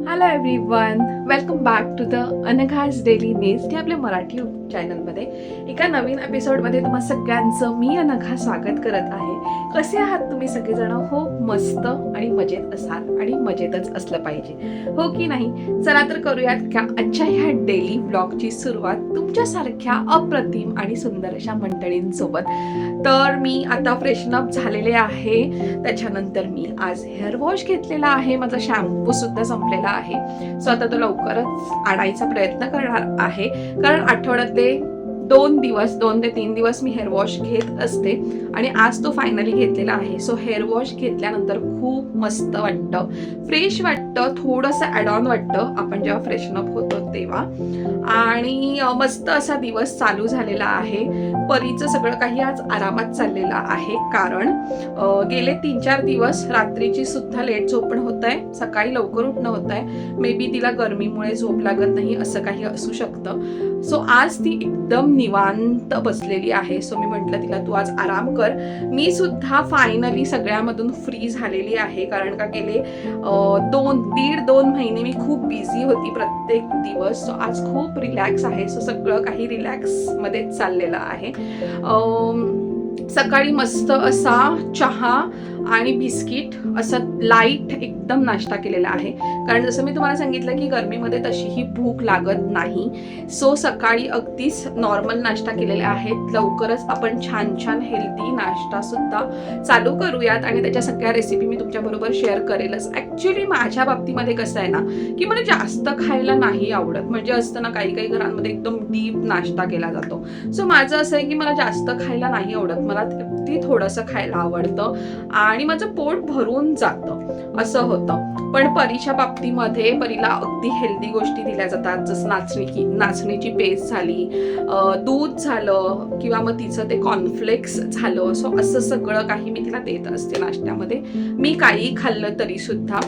Hello everyone, welcome back to the Anagha's daily nest या आपल्या मराठी चॅनलमध्ये एका नवीन एपिसोडमध्ये तुम्हा सगळ्यांचं मी अनघा स्वागत करत आहे. कसे आहात तुम्ही सगळेजण? हो, मस्त आणि मजेत असाल आणि मजेतच असलं पाहिजे, हो की नाही? चला तर करूयात का आजच्या ह्या डेली व्लॉगची सुरुवात तुमच्यासारख्या अप्रतिम आणि सुंदर अशा मंडळींसोबत. तर मी आता फ्रेशनअप झालेले आहे. त्याच्यानंतर मी आज हेअर वॉश घेतलेला आहे. माझा शॅम्पू सुद्धा संपलेला आहे. सो आता तो लवकरच आणायचा प्रयत्न करणार आहे, कारण आठवड्यातले 2 ते 3 दिवस मी हेअर वॉश घेत असते आणि आज तो फायनली घेतलेला आहे. सो हेअर वॉश घेतल्यानंतर खूप मस्त वाटतं, फ्रेश वाटतं, थोडंसं ॲड ऑन वाटतं आपण जेव्हा फ्रेशनअप होतो तेव्हा. आणि मस्त असा दिवस चालू झालेला आहे. परीचं सगळं काही आज आरामात चाललेलं आहे, कारण गेले 3-4 दिवस रात्रीची सुद्धा लेट झोपण होत आहे, सकाळी लवकर उठणं होत आहे. मे बी तिला गरमीमुळे झोप लागत नाही, असं काही असू शकतं. सो आज ती एकदम निवांत बसलेली आहे. सो मी म्हटलं तिला तू आज आराम कर. मी सुद्धा फायनली सगळ्यामधून फ्री झालेली आहे, कारण का गेले 1.5-2 महिने मी खूप बिझी होती प्रत्येक दिवस. सो आज खूप रिलॅक्स आहे. सो सगळं काही रिलॅक्स मध्येच चाललेलं आहे. सकाळी मस्त असा चहा आणि बिस्किट असं लाईट एकदम नाश्ता केलेला आहे, कारण जसं मी तुम्हाला सांगितलं की गरमीमध्ये तशीही भूक लागत नाही. सो सकाळी अगदीच नॉर्मल नाश्ता केलेला आहे. लवकरच आपण छान छान हेल्दी नाश्ता सुद्धा चालू करूयात आणि त्याच्या सगळ्या रेसिपी मी तुमच्याबरोबर शेअर करेलच. ॲक्च्युली माझ्या बाबतीमध्ये कसं आहे ना, की मला जास्त खायला नाही आवडत. म्हणजे असतं ना, काही काही घरांमध्ये एकदम डीप नाश्ता केला जातो. सो माझं असं आहे की मला जास्त खायला नाही आवडत, मला अगदी थोडंसं खायला आवडतं आणि माझं पोट भरून जातं, असं होतं. पण परीच्या बाबतीमध्ये परीला अगदी हेल्दी गोष्टी दिल्या जातात, जसं नाचणीची पेस्ट झाली, दूध झालं, किंवा मग तिचं ते कॉर्नफ्लेक्स झालं. सो असं सगळं काही मी तिला देत असते नाश्त्यामध्ये. मी काही खाल्लं तरी सुद्धा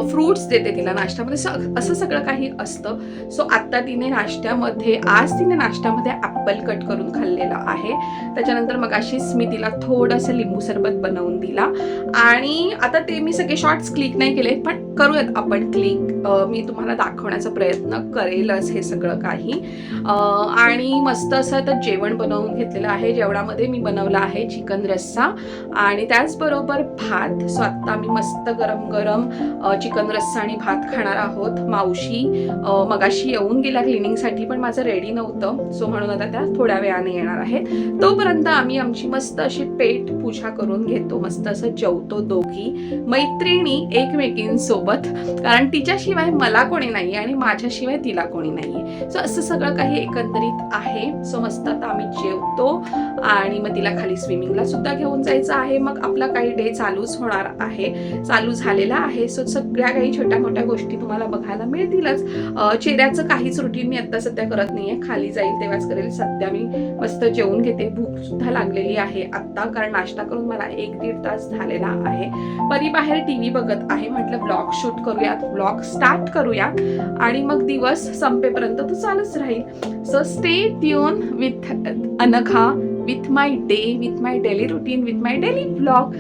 फ्रूट्स देते तिला नाश्त्यामध्ये. असं सगळं काही असतं. सो आता आज तिने नाश्त्यामध्ये ॲपल कट करून खाल्लेला आहे. त्याच्यानंतर मग अशीच मी तिला थोडंसं लिंबू सरबत बनवून दिला. आणि आता ते मी सगळे शॉर्ट्स क्लिक नाही केले, पण करूयात आपण क्लिक. मी तुम्हाला दाखवण्याचा प्रयत्न करेलच हे सगळं काही. आणि मस्त असं तर जेवण बनवून घेतलेलं आहे. जेवणामध्ये मी बनवला आहे चिकन रस्सा आणि त्याचबरोबर भात. सो आत्ता मी मस्त गरम गरम चिकन रस्सा आणि भात खाणार आहोत. मावशी मगाशी येऊन गेल्या क्लिनिंगसाठी, पण माझं रेडी नव्हतं. सो म्हणून आता त्या थोड्या वेळाने येणार आहेत. तोपर्यंत आम्ही आमची मस्त अशी पेट पूजा करून घेतो, मस्त असं जेवतो दोघी मैत्रिणी एकमेकींसोबत, कारण तिच्याशिवाय मला कोणी नाही आणि माझ्याशिवाय तिला कोणी नाहीये. सो असं सगळं काही एकंदरीत आहे. सो मस्त आता आम्ही जेवतो आणि मग तिला खाली स्विमिंगला सुद्धा घेऊन जायचं आहे. मग आपला काही डे चालूच होणार आहे, चालू झालेला आहे. सो सगळ्या काही छोट्या मोठ्या गोष्टी तुम्हाला बघायला मिळतीलच. चेहऱ्याचं काहीच रुटीन मी आता सध्या करत नाहीये, खाली जाईल तेव्हाच करेल. सध्या मी मस्त जेवून घेते. भूक सुद्धा लागलेली आहे आत्ता, कारण नाश्ता करून मला 1-1.5 तास झालेला आहे. परी बाहेर टीव्ही बघत आहे. म्हटलं ब्लॉग शूट करूयात, ब्लॉग स्टार्ट करूयात आणि मग दिवस संपेपर्यंत तो चालूच राहील. So stay tune with Anagha, with my day, with my daily routine, with my daily blog.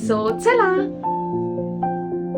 So चला,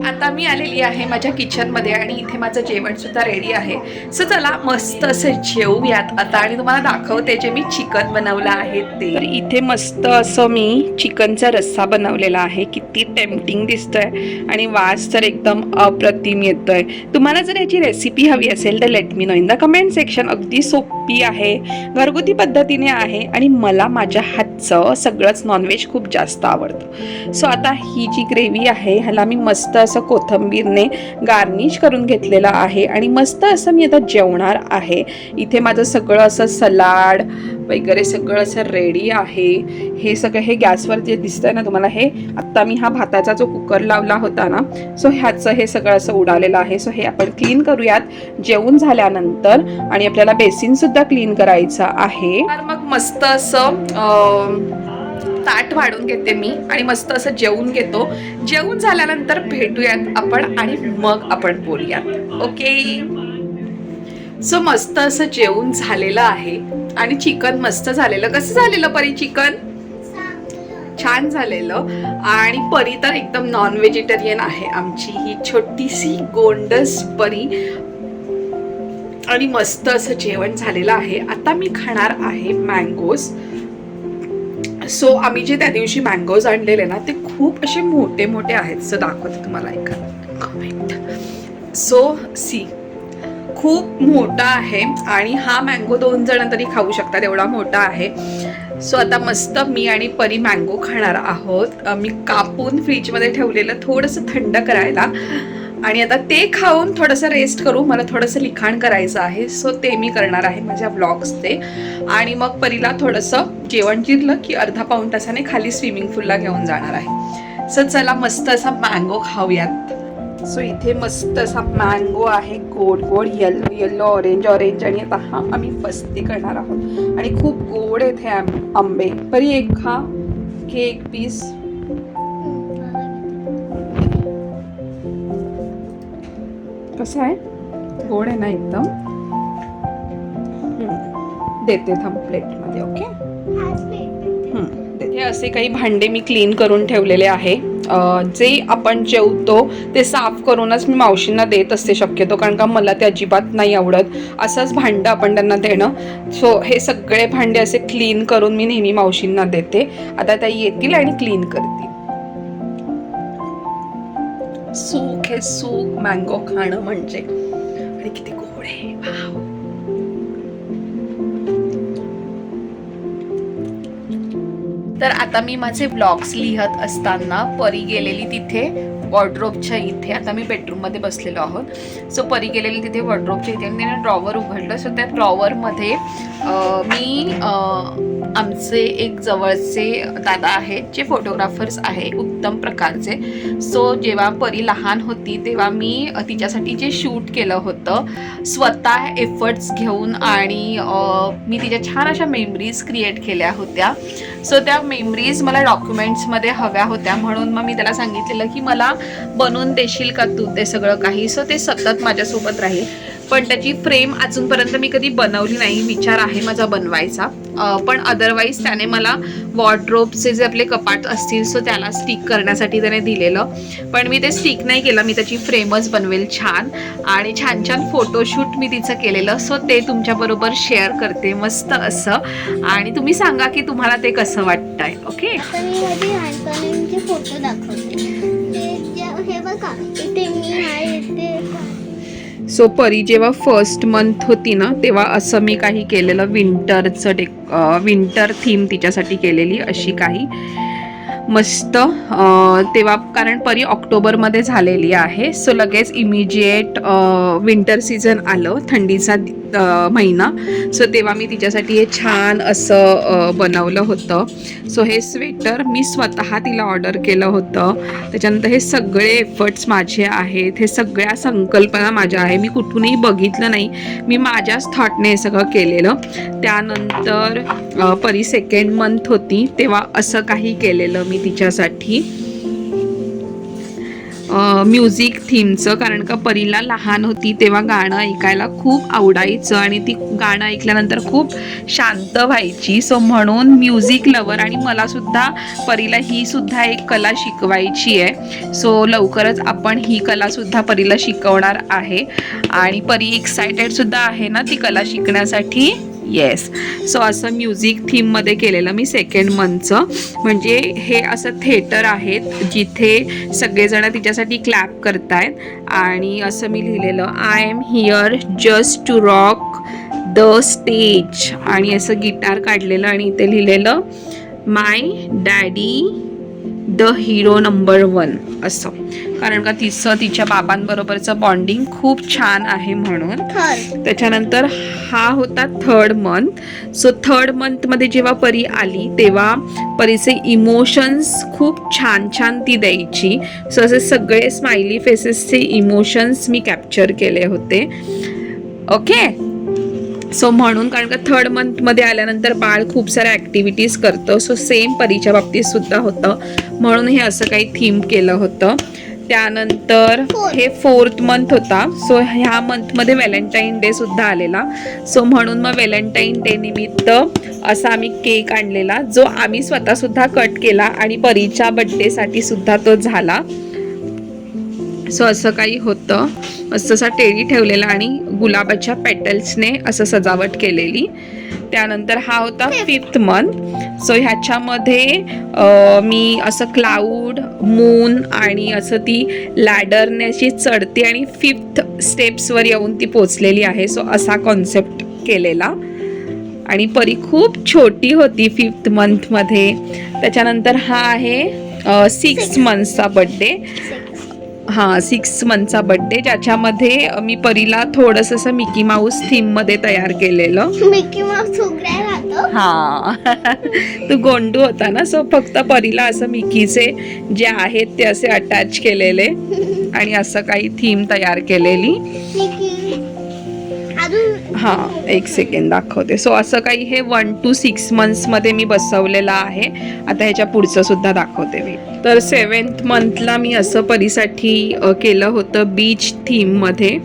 आता मी आलेली आहे माझ्या किचनमध्ये आणि इथे माझं जेवण सुद्धा रेडी आहे. सो चला मस्त असं जेवूयात आता आणि तुम्हाला दाखवते जे मी चिकन बनवलं आहे ते. तर इथे मस्त असं मी चिकनचा रस्सा बनवलेला आहे. किती टेम्पटिंग दिसतोय आणि वास तर एकदम अप्रतिम येतोय. तुम्हाला जर याची रेसिपी हवी असेल तर let me know in the comment section. अगदी सोपी आहे, घरगुती पद्धतीने आहे आणि मला माझ्या हातचं सगळंच नॉनव्हेज खूप जास्त आवडतं. सो आता ही जी ग्रेव्ही आहे ह्याला मी मस्त असं कोथिंबीरने गार्निश करून घेतलेलं आहे आणि मस्त असं मी आता जेवणार आहे. इथे माझं सगळं असं सलाड वगैरे सगळं असं रेडी आहे. हे सगळं हे गॅसवर जे दिसतंय ना तुम्हाला, हे आत्ता मी हा भाताचा जो कुकर लावला होता ना, सो ह्याचं हे सगळं असं उडालेलं आहे. सो हे आपण क्लीन करूयात जेवून झाल्यानंतर. आणि आपल्याला बेसिन सुद्धा क्लीन करायचं आहे. तर मग मस्त असं ताट वाढून घेते मी आणि मस्त असं जेवून घेतो. जेवून झाल्यानंतर भेटूयात आपण आणि मग आपण बोलूयात, ओके? सो मस्त असं जेवून झालेलं आहे आणि चिकन मस्त झालेलं. कसं झालेलं परी चिकन? छान झालेलं. आणि परी तर एकदम नॉन व्हेजिटेरियन आहे आमची ही छोटीशी गोंडस परी. आणि मस्त असं जेवण झालेलं आहे. आता मी खाणार आहे मँगोज. सो आम्ही जे त्या दिवशी मँगोज आणलेले ना ते खूप असे मोठे मोठे आहेत. सो दाखवते तुम्हाला एक. सो सी खूप मोठा आहे आणि हा मँगो 2 जण तरी खाऊ शकतात एवढा मोठा आहे. सो आता मस्त मी आणि परी मँगो खाणार आहोत. मी कापून फ्रीजमध्ये ठेवलेलं थोडंसं थंड करायला. आणि आता ते खाऊन थोडंसं रेस्ट करू. मला थोडंसं लिखाण करायचं आहे. सो ते मी करणार आहे माझ्या व्लॉग्स ते. आणि मग परीला थोडंसं जेवण जिरलं की अर्धा पाऊण तासाने खाली स्विमिंग पूलला घेऊन जाणार आहे. सो चला मस्त असा मँगो खाऊयात. सो इथे मस्त असा मँगो आहे गोड गोड येल्लो येल्लो ऑरेंज ऑरेंज. आणि आता हा आम्ही मस्ती करणार आहोत. आणि खूप गोड आहेत हे आंबे. परी एक खा घे एक पीस. कसं आहे गोड आहे ना एकदम. देते थांब प्लेटमध्ये. ओके हे असे काही भांडे मी क्लीन करून ठेवलेले आहे. जे आपण जेवतो ते साफ करूनच मी मावशींना देत असते शक्यतो, कारण का मला ते अजिबात नाही आवडत असंच भांडं आपण त्यांना देणं. सो हे सगळे भांडे असे क्लीन करून मी नेहमी मावशींना देते. आता त्या येतील आणि क्लीन करतील. सूक हे सूक मँगो खाणं म्हणजे. आणि किती गोड आहे. वाव. तर आता मी माझे ब्लॉग्स लिहत असताना परी गेलेली तिथे वॉर्डरोबच्या इथे. आता मी बेडरूममध्ये बसलेलो आहोत. सो परी गेलेली तिथे वॉर्डरोबच्या इथे आणि तिने ड्रॉवर उघडलं. सो त्या ड्रॉवरमध्ये मी आमचे एक जवळचे दादा आहेत जे फोटोग्राफर्स आहे उत्तम प्रकारचे. सो जेव्हा परी लहान होती तेव्हा मी तिच्यासाठी जे शूट केलं होतं स्वतः एफर्ट्स घेऊन आणि मी तिच्या छान अशा मेमरीज क्रिएट केल्या होत्या. सो त्या मेमरीज मला डॉक्युमेंट्समध्ये हव्या होत्या म्हणून मग मी त्याला सांगितलेलं की मला बनवून देशील का तू ते सगळं काही. सो ते सतत माझ्यासोबत राहील. पण त्याची फ्रेम अजूनपर्यंत मी कधी बनवली नाही. विचार आहे माझा बनवायचा. पण अदरवाईज त्याने मला वॉर्डरोबचे जे आपले कपाट असतील सो त्याला स्टिक करण्यासाठी त्याने दिलेलं. पण मी ते स्टिक नाही केलं. मी त्याची फ्रेमच बनवेल छान. आणि छान छान फोटोशूट मी तिचं केलेलं. सो ते तुमच्याबरोबर शेअर करते मस्त असं. आणि तुम्ही सांगा की तुम्हाला ते कसं वाटतंय. ओके फोटो दाखवते. हे बघा इथे मी आहे इथे. सो परी जेव्हा फर्स्ट मंथ होती ना तेव्हा असं मी काही केलेलं विंटरचं विंटर थीम तिच्यासाठी केलेली अशी काही मस्त. तेव्हा कारण परी ऑक्टोबरमध्ये झालेली आहे. सो लगेच इमिजिएट विंटर सीझन आलं थंडीचा महिना. सो तेव्हा मी तिच्यासाठी हे छान असं बनवलं होतं. सो हे स्वेटर मी स्वतः तिला ऑर्डर केलं होतं. त्याच्यानंतर हे सगळे एफर्ट्स माझे आहेत. हे सगळ्या संकल्पना माझ्या आहे. मी कुठूनही बघितलं नाही. मी माझ्याच थॉटने हे सगळं केलेलं. त्यानंतर परी सेकंड मंथ होती तेव्हा असं काही केलेलं मी तिच्यासाठी म्युझिक थीमचं. कारण का परीला लहान होती तेव्हा गाणं ऐकायला खूप आवडायचं आणि ती गाणं ऐकल्यानंतर खूप शांत व्हायची. सो म्हणून म्युझिक लवर आणि मला सुद्धा परीला ही सुद्धा एक कला शिकवायची आहे. सो लवकरच आपण ही कला सुद्धा परीला शिकवणार आहे. आणि परी एक्सायटेड सुद्धा आहे ना ती कला शिकण्यासाठी. येस. सो असं म्युझिक थीममध्ये केलेलं मी सेकंड मंथचं. म्हणजे हे असं थिएटर आहेत जिथे सगळेजण तिच्यासाठी क्लॅप करतायत. आणि असं मी लिहिलेलं I am here just to rock the stage. आणि असं गिटार काढलेलं आणि इथे लिहिलेलं my daddy the hero number 1 असं. कारण का तिच्या बाबांबरोबरचं बॉन्डिंग खूप छान आहे म्हणून. त्याच्यानंतर हा होता थर्ड मंथ. सो थर्ड मंथमध्ये जेव्हा परी आली तेव्हा परीचे इमोशन्स खूप छान छान ती द्यायची. सो असे सगळे स्माइली फेसेसचे इमोशन्स मी कॅप्चर केले होते. ओके. सो म्हणून कारण का थर्ड मंथमध्ये आल्यानंतर बाळ खूप साऱ्या ॲक्टिव्हिटीज करतं. सो सेम परीच्या बाबतीत सुद्धा होतं म्हणून हे असं काही थीम केलं होतं. त्यानंतर हे 4th मंथ होता. सो ह्या मंथमध्ये व्हॅलेंटाईन डे सुद्धा आलेला. सो म्हणून मग व्हॅलेंटाईन डे निमित्त असा आम्ही केक आणलेला, जो आम्ही स्वतः सुद्धा कट केला आणि परीच्या बड्डेसाठी सुद्धा तो झाला. सो असं काही होतं. मस्त असा टेडी ठेवलेला आणि गुलाबाच्या पेटल्सने असं सजावट केलेली. त्यानंतर हा होता 5th मंथ. सो ह्याच्यामध्ये मी असं क्लाउड, मून आणि असं ती लॅडरने अशी चढते आणि 5th स्टेप्सवर येऊन ती पोचलेली आहे. सो असा कॉन्सेप्ट केलेला. आणि परी खूप छोटी होती 5th मंथमध्ये. त्याच्यानंतर हा आहे 6 मंथचा बड्डे. हां, 6 मंथचा बड्डे, ज्याच्यामध्ये मी परीला थोडंसं असं मिकी माऊस थीममध्ये तयार केलेलं. मिकी माऊस उघड्या राहतो. हां, तू गोंडू होता ना, सो फक्त परीला असं मिकीचे जे आहेत ते असे अटॅच केलेले आणि असं काही थीम तयार केलेली. हां, एक सेकंड दाखवते. सो असं काही हे 1 to 6 मंथ्समध्ये मी बसवलेलं आहे. आता ह्याच्या पुढचं सुद्धा दाखवते मी. तर 7th मंथला मी असं परीसाठी केलं होतं बीच थीममध्ये,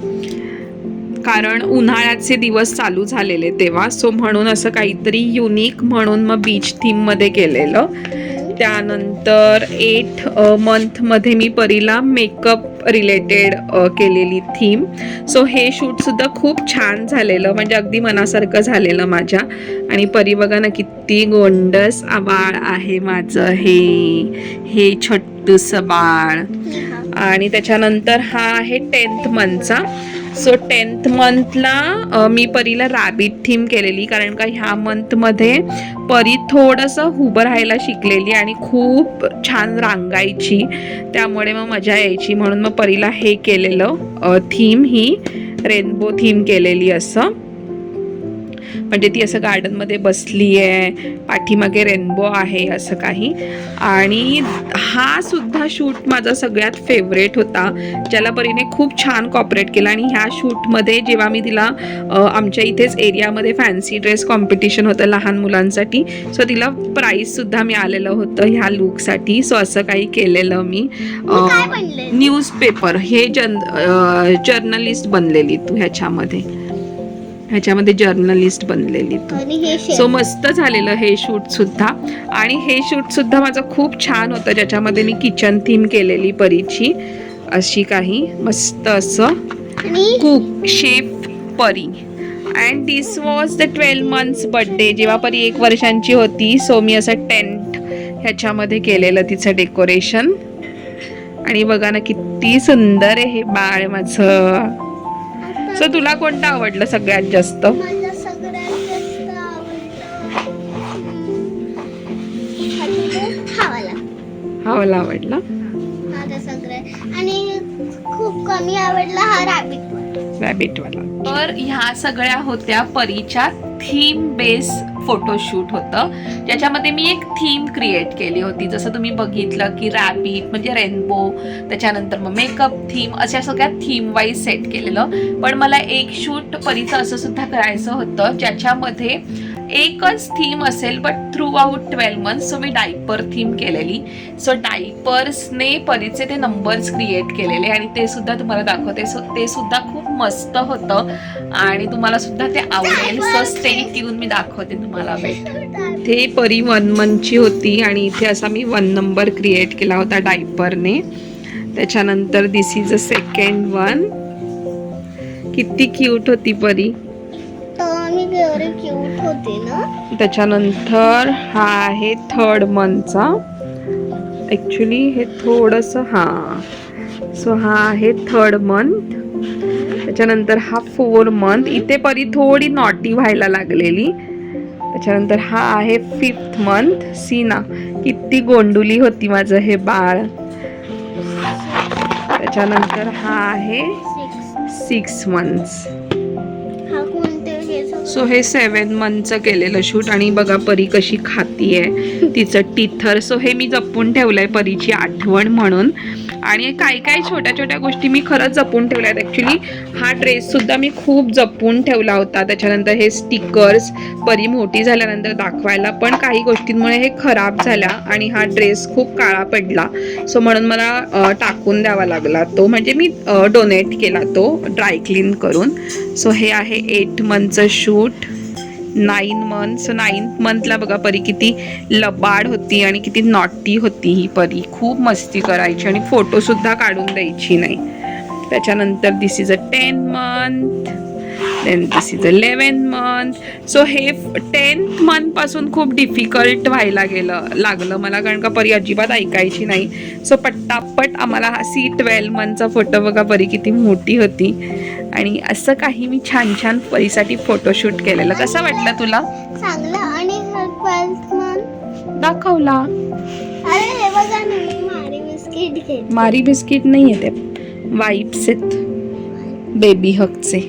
कारण उन्हाळ्याचे दिवस चालू झालेले तेव्हा. सो म्हणून असं काहीतरी युनिक म्हणून मग बीच थीममध्ये केलेलं. त्यानंतर 8th मंथमध्ये मी परीला मेकअप रिलेटेड केलेली थीम. सो हे शूटसुद्धा खूप छान झालेलं, म्हणजे अगदी मनासारखं झालेलं माझ्या. आणि परी बघा ना किती गोंडस बाळ आहे माझं हे छोटूसं बाळ. आणि त्याच्यानंतर हा आहे 10th मंथचा. सो 10th मंथला मी परीला रॅबिट थीम केलेली, कारण का ह्या मंथमध्ये परी थोडंसं उभं राहायला शिकलेली आणि खूप छान रांगायची, त्यामुळे मग मजा यायची. म्हणून मग परीला हे केलेलं थीम, ही रेनबो थीम केलेली असं. म्हणजे ती असं गार्डनमध्ये बसली आहे, पाठीमागे रेनबो आहे असं काही. आणि हा सुद्धा शूट माझा सगळ्यात फेवरेट होता, ज्याला परीने खूप छान कॉपरेट केला. आणि ह्या शूटमध्ये जेव्हा मी तिला आमच्या इथेच एरियामध्ये फॅन्सी ड्रेस कॉम्पिटिशन होतं लहान मुलांसाठी, सो तिला प्राईजसुद्धा मिळालेलं होतं ह्या लुकसाठी. सो असं काही केलेलं मी. न्यूजपेपर, हे जर्नलिस्ट बनलेली तू ह्याच्यामध्ये जर्नलिस्ट बनलेली तू. सो मस्त झालेलं हे शूट सुद्धा. आणि हे शूट सुद्धा माझं खूप छान होतं, ज्याच्यामध्ये मी किचन थीम केलेली परीची अशी काही मस्त असं कुक शेफ परी. And this was the 12 months birthday, जेव्हा परी 1 वर्षांची होती. सो मी असं टेंट ह्याच्यामध्ये केलेलं तिचं डेकोरेशन. आणि बघा ना किती सुंदर आहे हे बाळ माझं. सो तुला कोणतं आवडलं सगळ्यात जास्त? मला सगळ्यात जास्त आवडलं हा मला आवडला माझा सगळ्यात. आणि खूप कमी आवडला हा रॅबिटवाला. तर ह्या सगळ्या होत्या परीच्या थीम बेस फोटोशूट होतं, ज्याच्यामध्ये मी एक थीम क्रिएट केली होती. जसं तुम्ही बघितलं की रॅबिट म्हणजे रेनबो, त्याच्यानंतर मग मेकअप थीम, अशा सगळ्या थीम वाईज सेट केलेलं. पण मला एक शूट परीचं असं सुद्धा करायचं होतं, ज्याच्यामध्ये एकच थीम असेल but through out 12 months. So me diaper theme केलेली. सो डायपर्सने परीचे ते नंबर्स क्रिएट केलेले आणि ते सुद्धा तुम्हाला दाखवते. सो ते सुद्धा खूप मस्त होतं आणि तुम्हाला सुद्धा ते आवडेल. सो स्टे ट्यून, मी दाखवते तुम्हाला. ते परी 1 मंथची होती आणि इथे असा मी 1 नंबर क्रिएट केला होता डायपरने. त्याच्यानंतर this is a second one. किती क्यूट होती परी. क्यूट होते ना. त्याच्यानंतर हा आहे 3rd मंथचा. ॲक्च्युली हे थोडंसं सो हा आहे 3rd मंथ. त्याच्यानंतर हा 4 मंथ. इथे परी थोडी नॉटी व्हायला लागलेली. त्याच्यानंतर हा आहे 5th मंथ. सीना किती गोंडुली होती माझं हे बाळ. त्याच्यानंतर हा आहे 6 मंथ्स. सो हे 7 मंथचं केलेलं शूट. आणि बघा परी कशी खाती आहे, तिचं टिथर. सो हे मी जपून ठेवलंय परीची आठवण म्हणून. आणि काही काही छोट्या छोट्या गोष्टी मी खरंच जपून ठेवल्या आहेत. ॲक्च्युली हा ड्रेस सुद्धा मी खूप जपून ठेवला होता. त्याच्यानंतर हे स्टिकर्स परी मोठी झाल्यानंतर दाखवायला, पण काही गोष्टींमुळे हे खराब झाल्या आणि हा ड्रेस खूप काळा पडला. सो म्हणून मला टाकून द्यावा लागला तो, म्हणजे मी डोनेट केला तो ड्राय क्लीन करून. सो हे आहे 8 मंथचं शूट, 9 मंथ. सो 9th मंथला बघा परी किती लबाड होती आणि किती नॉटी होती ही परी. खूप मस्ती करायची आणि फोटोसुद्धा काढून द्यायची नाही. त्याच्यानंतर this is a 10 month, then this is a 11 month. So हे 10th मंथ पासून खूप डिफिकल्ट व्हायला लागलं मला, कारण का परी अजिबात ऐकायची नाही. सो पट्टापट आम्हाला हा C12 मंथचा फोटो बघा, परी किती मोठी होती. आणि असं काही मी छान छान परीसाठी फोटोशूट केलेलं. कसं वाटलं तुला? चांगलं. आणि 12th मंथ दाखवला. अरे हे बघा ना, मी मारी बिस्किट घेतली. मारी बिस्किट नाही आहे, ते वाईप्स आहेत बेबी हगचे.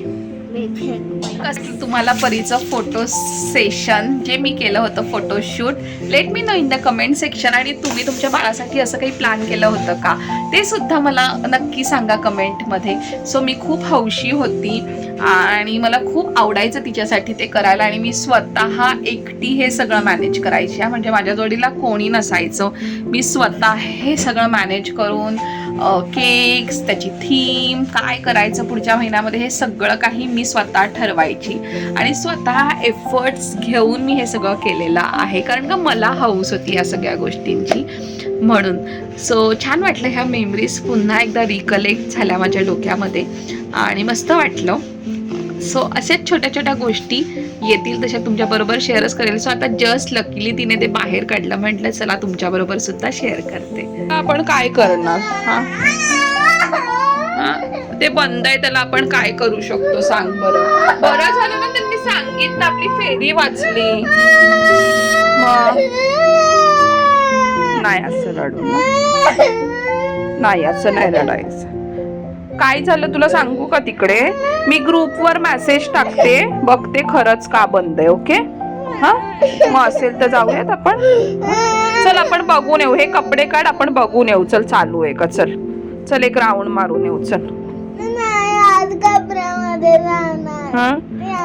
कसं तुम्हाला परीचं फोटो सेशन जे मी केलं होतं photoshoot, let me know in the comment section. आणि तुम्ही तुमच्या बाळासाठी असं काही प्लॅन केलं होतं का, ते सुद्धा मला नक्की सांगा कमेंटमध्ये. सो मी खूप हौशी होती आणि मला खूप आवडायचं तिच्यासाठी ते करायला. आणि मी स्वतः एकटी हे सगळं मॅनेज करायची, म्हणजे माझ्या जोडीला कोणी नसायचं. मी स्वतः हे सगळं मॅनेज करून केक्स, त्याची थीम, काय करायचं पुढच्या महिन्यामध्ये, हे सगळं काही मी स्वतः ठरवायची आणि स्वतः एफर्ट्स घेऊन मी हे सगळं केलेलं आहे, कारण का मला हौस होती या सगळ्या गोष्टींची म्हणून. सो छान वाटलं, ह्या मेमरीज पुन्हा एकदा रिकलेक्ट झाल्या माझ्या डोक्यामध्ये आणि मस्त वाटलं. सो अशाच छोट्या छोट्या गोष्टी येतील तशा तुमच्याबरोबर शेअरच करेल. सो आता जस्ट लकीली तिने ते बाहेर काढलं, म्हटलं चला तुमच्याबरोबर सुद्धा शेअर करते. आपण काय करणार? ते बंद आहे, त्याला आपण काय करू शकतो सांग बरं. बरं झालं ना त्यांनी सांगितलं, आपली फेरी वाचली. नाही असं रडू ना, नाही असं नाही रडायचं. काय झालं तुला सांगू का? तिकडे मी ग्रुपवर मेसेज टाकते, बघते खरंच का बंद आहे. ओके हा, मग असेल तर जाऊयात आपण. चल आपण बघून येऊ, हे कपडे काढ, आपण बघून येऊ. चल चालू आहे का? चल चल एक राऊंड मारून येऊ. चल.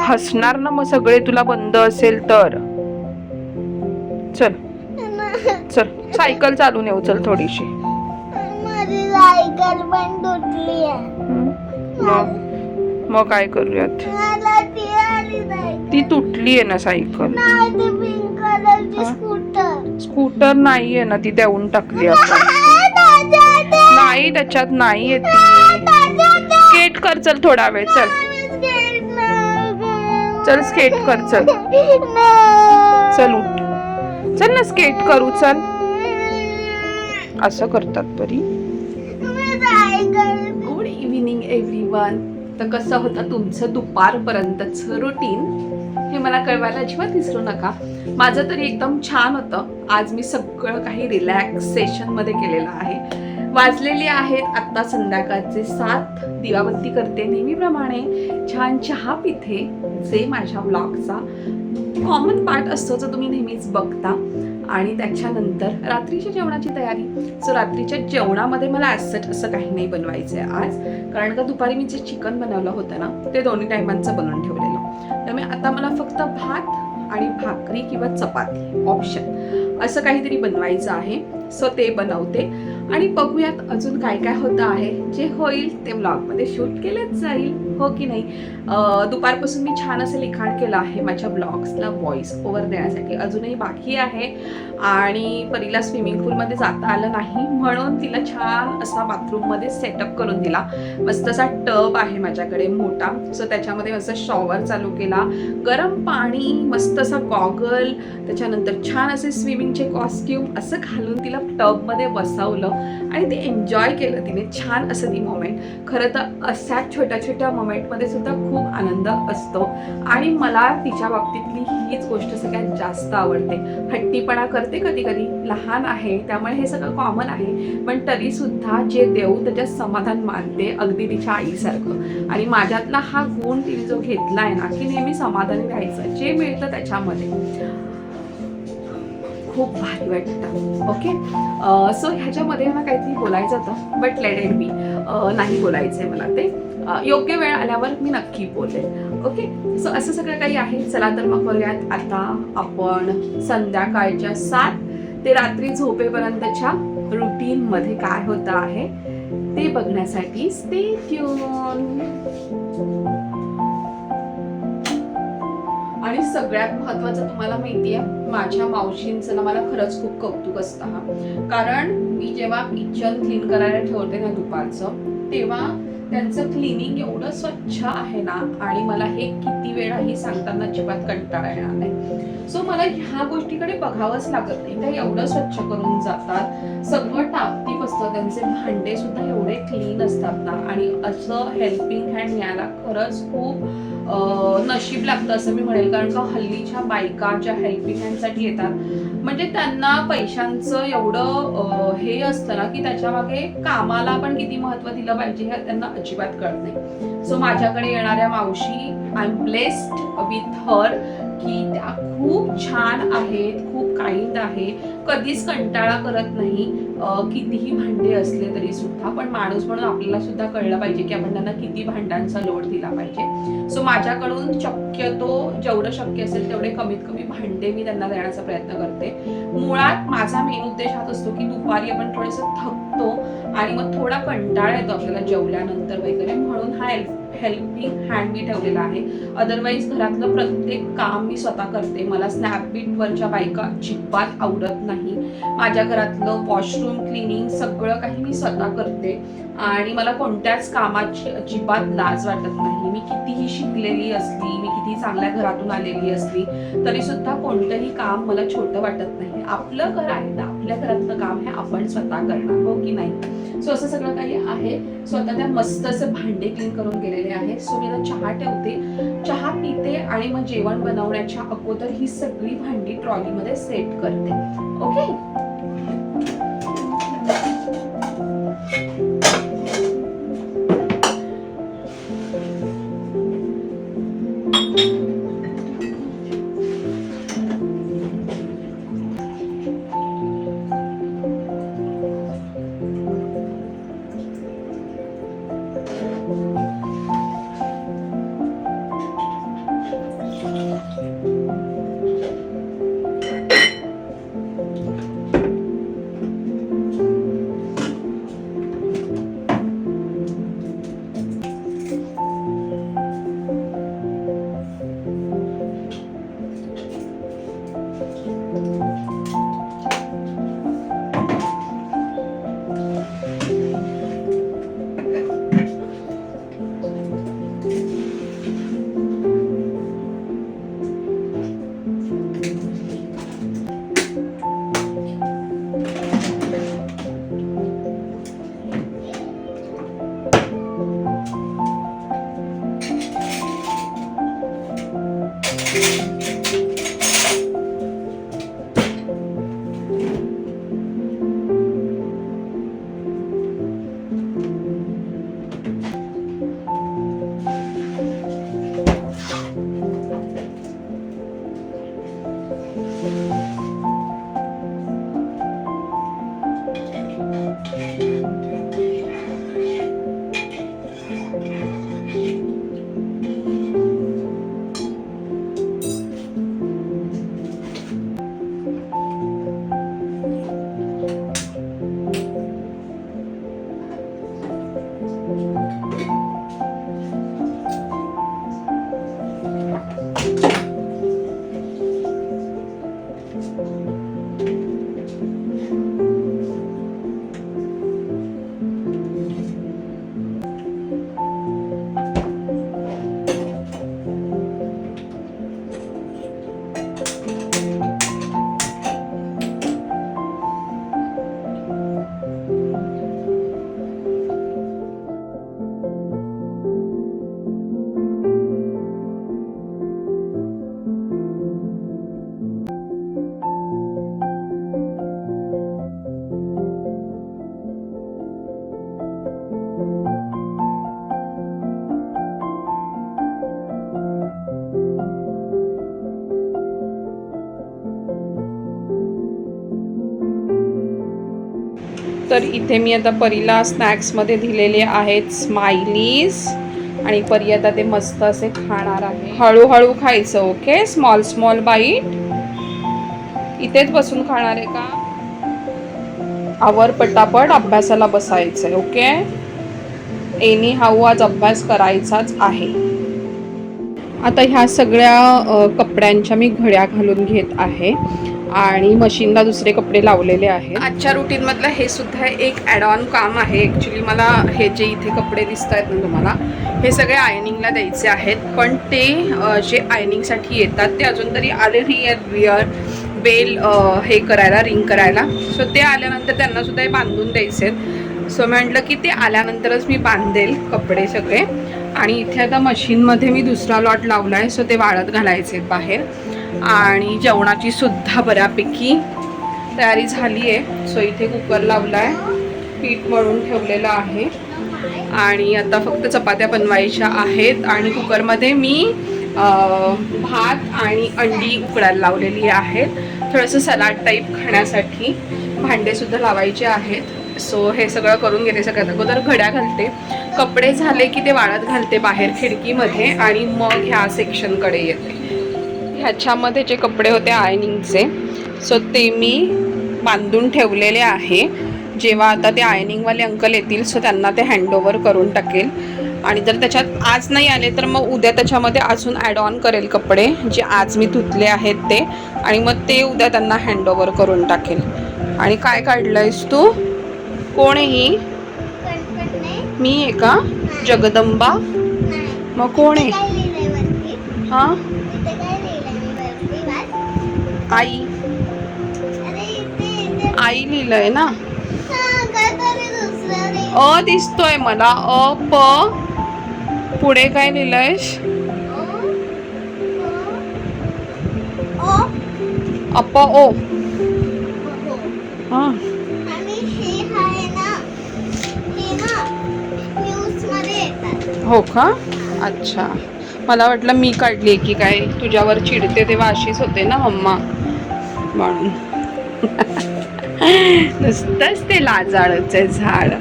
हसणार ना मग सगळे तुला बंद असेल तर. चल चल सायकल चालून येऊ. चल थोडीशी. सायकल पण तुटली आहे. मग काय करूयात? ती तुटली आहे ना सायकल. स्कूटर नाही आहे ना, ती देऊन टाकली आपण. नाही त्याच्यात नाही आहे ती. स्केट कर चल थोडा वेळ. चल चल स्केट कर. चल चल उठ. चल ना स्केट करू. चल. असं करतात तरी. Good evening everyone. तर कसं होतं तुमचं दुपारपर्यंतचं रुटीन हे मला कळवायला अजिबात विसरू नका. माझं तरी एकदम छान होतं. आज मी सगळं काही रिलॅक्सेशनमध्ये केलेलं आहे. वाजलेली आहेत आत्ता संध्याकाळचे 7. दिवाबत्ती करते नेहमीप्रमाणे. छान चहा पिते, जे माझ्या ब्लॉगचा कॉमन पार्ट असतो जो तुम्ही नेहमीच बघता. आणि त्याच्यानंतर रात्रीच्या जेवणाची तयारी. सो रात्रीच्या जेवणामध्ये मला ॲज असं काही नाही बनवायचं आहे आज, कारण का दुपारी मी जे चिकन बनवलं होतं ना, ते दोन्ही टायमांचं बनवून ठेवलेलं. त्यामुळे आता मला फक्त भात आणि भाकरी किंवा चपाती ऑप्शन असं काहीतरी बनवायचं आहे. सो ते बनवते आणि बघूयात अजून काय काय होतं आहे. जे होईल ते ब्लॉगमध्ये शूट केलंच जाईल, हो की नाही. दुपारपासून मी छान असं लिखाण केलं आहे माझ्या ब्लॉग्सला व्हॉइस ओव्हर देण्यासाठी. अजूनही बाकी आहे. आणि परीला स्विमिंग पूलमध्ये जाता आलं नाही, म्हणून तिला छान असा बाथरूममध्ये सेटअप करून दिला. मस्त असा टब आहे माझ्याकडे मोठा. सो त्याच्यामध्ये मस्त शॉवर चालू केला, गरम पाणी, मस्त असा गॉगल, त्याच्यानंतर छान असे स्विमिंगचे कॉस्ट्यूम असं घालून तिला टबमध्ये बसवलं आणि ते एन्जॉय केलं तिने. छान असं ती मोमेंट. खरं तर अशा छोट्या छोट्या मोमेंटमध्ये सुद्धा खूप आनंद असतो आणि मला तिच्या बाबतीतली हीच गोष्ट सगळ्यात जास्त आवडते. हट्टीपणा करते कधी कधी, लहान आहे त्यामुळे हे सगळं कॉमन आहे, पण तरी सुद्धा जे देऊ त्याच्यात समाधान मानते, अगदी तिच्या आईसारखं. आणि माझ्यातला हा गुण तिने जो घेतला आहे ना, की नेहमी समाधानी राहायचं, जे मिळतं त्याच्यामध्ये. खूप भारी वाटतं. ओके, सो ह्याच्यामध्ये मला काहीतरी बोलायचं होतं बट लेट इट बी, नाही बोलायचं आहे मला ते. योग्य वेळ आल्यावर मी नक्की बोलेल. ओके, सो असं सगळं काही आहे. चला तर मग करूयात आता आपण संध्याकाळच्या 7 ते रात्री झोपेपर्यंतच्या रुटीनमध्ये काय होतं आहे ते बघण्यासाठी स्टे ट्यून. आणि सगळ्यात महत्त्वाचं तुम्हाला माहिती आहे, माझ्या मावशींचं ना मला खरंच खूप कौतुक असतं हा. कारण मी जेव्हा किचन क्लीन करायला ठेवते ना दुपारचं, तेव्हा त्यांचं क्लिनिंग एवढं स्वच्छ आहे ना, आणि मला हे किती वेळाही सांगताना अजिबात कंटाळा येणार नाही. सो मला ह्या गोष्टीकडे बघावंच लागत नाही, त्या एवढं स्वच्छ करून जातात, सगळं टापटीप असतं, त्यांचे भांडे सुद्धा एवढे क्लीन असतात ना. आणि असं हेल्पिंग हँड मिळायला खरंच खूप नशीब लागतं असं मी म्हणेल. कारण का हल्लीच्या बायका ज्या हेल्पिंग हँडसाठी येतात, म्हणजे त्यांना पैशांचं एवढं हे असतं ना की त्याच्यामागे कामाला पण किती महत्त्व दिलं पाहिजे हे त्यांना अजिबात कळत नाही. सो माझ्याकडे येणाऱ्या मावशी, I am blessed with her, की त्या खूप छान आहेत, खूप काइंड आहे, कधीच कंटाळा करत नाही. कितीही भांडे असले तरी सुद्धा. पण माणूस म्हणून आपल्याला सुद्धा कळलं पाहिजे की आपण त्यांना किती भांड्यांचा लोड दिला पाहिजे. सो माझ्याकडून शक्यतो जेवढं शक्य असेल तेवढे कमीत कमी भांडे मी त्यांना देण्याचा प्रयत्न करते. मुळात माझा मेन उद्देश हाच असतो की दुपारी आपण थोडंसं थकतो आणि मग थोडा कंटाळा येतो आपल्याला जेवल्यानंतर वगैरे, म्हणून हा हेल्पिंग हँड मी ठेवलेला आहे. अदरवाईज घरातलं प्रत्येक काम मी स्वतः करते. मला स्नॅपडीलवरच्या बायका अजिबात आवडत नाही. माझ्या घरातलं वॉशरूम क्लिनिंग सगळं काही मी स्वतः करते आणि मला कोणत्याच कामाची अजिबात लाज वाटत नाही. मी कितीही शिकलेली असली, मी किती चांगल्या घरातून आलेली असली तरी सुद्धा कोणतंही काम मला छोटं वाटत नाही. आपलं घर आहे ना, आपल्या घरातलं काम हे आपण स्वतः करणार, हो की नाही. सो असं सगळं काही आहे. सो आता त्या मस्त असं भांडे क्लीन करून गेलेले आहे. सो मी आता चहा ठेवते, चहा पिते आणि मग जेवण बनवण्याच्या अगोदर ही सगळी भांडी ट्रॉलीमध्ये सेट करते. ओके, तर इथे मी आता परीला स्नॅक्समध्ये दिलेले आहेत स्माइलीज आणि परी आता ते मस्त असे खाणार आहे. हळूहळू खायचं, ओके? Small small bite. इथेच बसून खाणार आहे का? आवर पटापट, अभ्यासाला बसायचंय, ओके? एनी हाऊ आज अभ्यास करायचाच आहे. आता ह्या सगळ्या कपड्यांच्या मी घड्या घालून घेत आहे आणि मशीनला दुसरे कपडे लावलेले आहेत. आजच्या रुटीनमधलं हे सुद्धा एक ॲड ऑन काम आहे. ॲक्च्युली मला हे जे इथे कपडे दिसत आहेत ना तुम्हाला, हे सगळे आयनिंगला द्यायचे आहेत. पण ते जे आयनिंगसाठी येतात ते अजून तरी आले रिअर बेल हे करायला, रिंग करायला. सो ते आल्यानंतर त्यांना सुद्धा हे बांधून द्यायचे आहेत. सो म्हटलं की ते आल्यानंतरच मी बांधेल कपडे सगळे. आणि इथे आता मशीनमध्ये मी दुसरा लॉट लावला आहे. सो ते वाळत घालायचे बाहेर. आणि जेवणाची सुद्धा बऱ्यापैकी तयारी झाली आहे. सो इथे कुकर लावला आहे, पीठ मळून ठेवलेलं आहे आणि आता फक्त चपात्या बनवायच्या आहेत. आणि कुकरमध्ये मी भात आणि अंडी उकडायला लावलेली आहेत. थोडंसं सलाड टाईप खाण्यासाठी भांडेसुद्धा लावायचे आहेत. सो हे सगळं करून घेते. सगळ्यात अगोदर घड्या घालते, कपडे झाले की ते वाळत घालते बाहेर खिडकीमध्ये आणि मग ह्या सेक्शनकडे येते. ह्याच्यामध्ये जे कपडे होते आयनिंगचे, सो ते मी बांधून ठेवलेले आहे. जेव्हा आता ते आयनिंगवाले अंकल येतील सो त्यांना ते हँडओव्हर करून टाकेल. आणि जर त्याच्यात आज नाही आले तर मग उद्या त्याच्यामध्ये अजून ॲड ऑन करेल कपडे जे आज मी धुतले आहेत ते, आणि मग ते उद्या त्यांना हँडओव्हर करून टाकेल. आणि काय काढलंयस तू? कोण आहे ही? मी आहे का? जगदंबा? मग कोण आहे? हां, आई. आई लिहिलंय ना? अ दिसतोय मला. अ प. पुढे काय लिहिलंयस? अप ओ. हां, हो का? अच्छा, मला वाटलं मी काढली की काय. तुझ्यावर चिडते तेव्हा अशीच होते ना मम्मा, म्हणून. नुसतंच ते लाजाळच आहे झाड.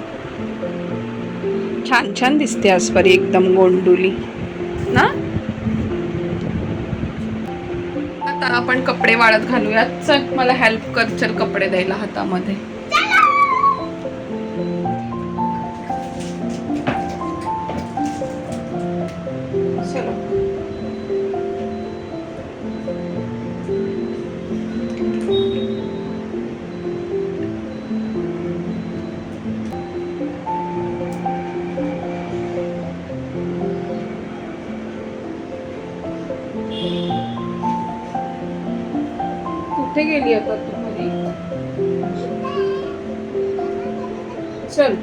छान छान दिसते आज परी, एकदम गोंडुली ना. आता आपण कपडे वाळत घालूयात. चल मला हेल्प कर, चल कपडे द्यायला हातामध्ये. चलो. कुठे गेली आता तू घरी? चल.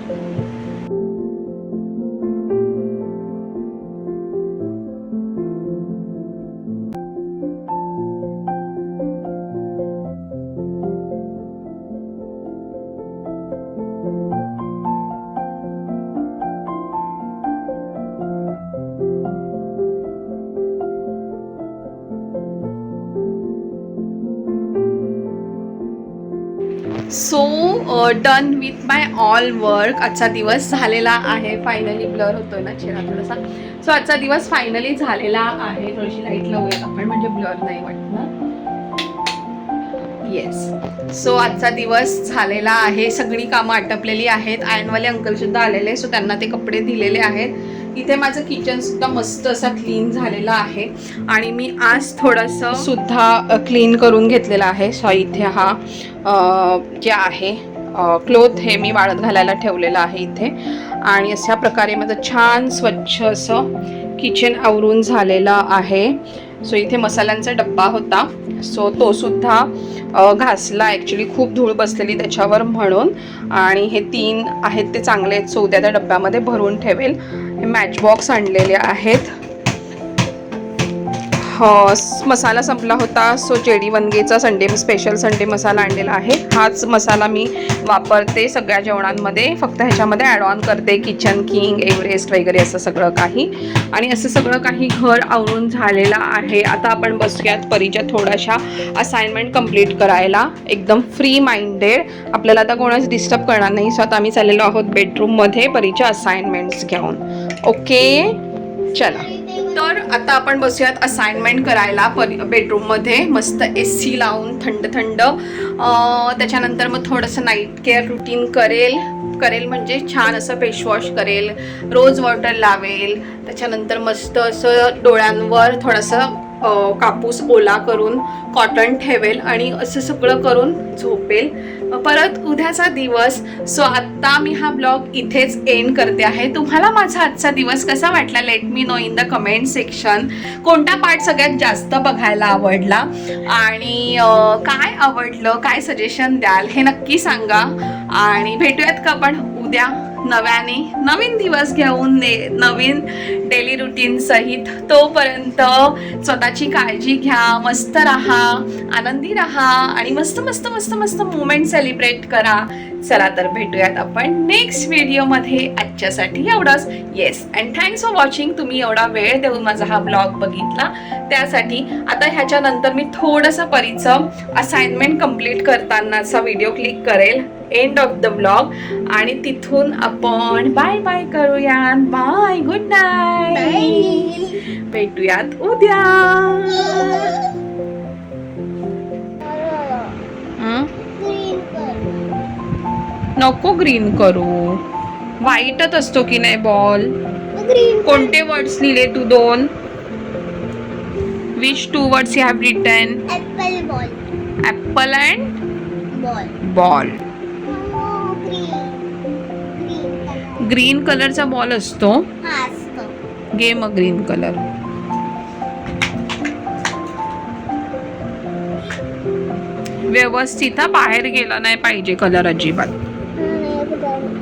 So done with my all work. आजचा दिवस झालेला आहे फायनली. ब्लर होतोय ना चेहरा थोडासा. सो आजचा दिवस फायनली झालेला आहे. थोडीशी लाईट लावूयात आपण म्हणजे ब्लर नाही वाटणार. येस. सो आजचा दिवस झालेला आहे. सगळी कामं आटपलेली आहेत. आयनवाले अंकल सुद्धा आलेले, सो त्यांना ते कपडे दिलेले आहेत. इथे माझं किचन सुद्धा मस्त असा क्लीन झालेला आहे आणि मी आज थोडंसं सुद्धा क्लीन करून घेतलेलं आहे. सो इथे हा जे आहे क्लोथ हे मी वाळत घालायला ठेवलेलं आहे इथे. आणि अशा प्रकारे माझं छान स्वच्छ असं किचन आवरून झालेलं आहे. सो इथे मसाल्यांचा डब्बा होता, सो तो सुद्धा घासला. ॲक्च्युली खूप धूळ बसलेली त्याच्यावर म्हणून. आणि हे 3 आहेत ते चांगले आहेत, सो उद्या त्या डब्यामध्ये भरून ठेवेल. हे मॅच बॉक्स आणलेले आहेत. मसाला संपला होता, सो JD वनगेचा स्पेशल संडे मसाला आणलेला आहे. हाच मसाला मी वापरते सगळ्या जेवणांमध्ये. फक्त ह्याच्यामध्ये ॲड ऑन करते किचन किंग, एव्हरेस्ट वगैरे असं सगळं काही. आणि असं सगळं काही घर आवरून झालेलं आहे. आता आपण बसूयात परीच्या थोड्याशा असाइनमेंट कंप्लीट करायला. एकदम फ्री माइंडेड, आपल्याला आता कोणाच डिस्टर्ब करणार नाही. सो आता आम्ही चाललेलो आहोत बेडरूममध्ये परीच्या असाइनमेंट्स घेऊन. ओके, चला. तर आता आपण बसूयात असाइनमेंट करायला बेडरूममध्ये. मस्त AC लावून थंड थंड. त्याच्यानंतर मग थोडंसं नाईट केअर रुटीन करेल म्हणजे छान असं फेसवॉश करेल, रोज वॉटर लावेल. त्याच्यानंतर मस्त असं डोळ्यांवर थोडंसं कापूस ओला करून कॉटन ठेवेल आणि असं सगळं करून झोपेल. परत उद्याचा दिवस. सो आत्ता मी हा ब्लॉग इथेच एंड करते आहे. तुम्हाला माझा आजचा दिवस कसा वाटला let me know in the comment section. कोणता पार्ट सगळ्यात जास्त बघायला आवडला आणि काय आवडलं, काय सजेशन द्याल हे नक्की सांगा. आणि भेटूयात का आपण उद्या नवीन दिवस घेऊन नवीन डेली रुटीन सहित. तोपर्यंत स्वतःची काळजी घ्या, मस्त राहा, आनंदी राहा आणि मस्त मस्त मस्त मस्त मुमेंट सेलिब्रेट करा. चला तर भेटूयात आपण नेक्स्ट व्हिडिओमध्ये. आजच्यासाठी एवढंच. Yes, and thanks for watching. तुम्ही एवढा वेळ देऊन माझा हा ब्लॉग बघितला त्यासाठी. आता ह्याच्यानंतर मी थोडंसं परीचं असाइनमेंट कंप्लीट करतानाचा व्हिडिओ क्लिक करेल एंड ऑफ द ब्लॉग आणि तिथून आपण बाय बाय करूयात. Bye, good night. भेटूयात उद्या. नको ग्रीन करू, व्हाईटच असतो की नाही बॉल. कोणते वर्ड्स लिहिले तू? 2. Which 2 words you have written? Apple ball. Apple and Ball. ball. Green. Green कलरचा बॉल असतो. हा असतो. घे मग ग्रीन कलर. व्यवस्थित हा, बाहेर गेला नाही पाहिजे कलर अजिबात. एकदम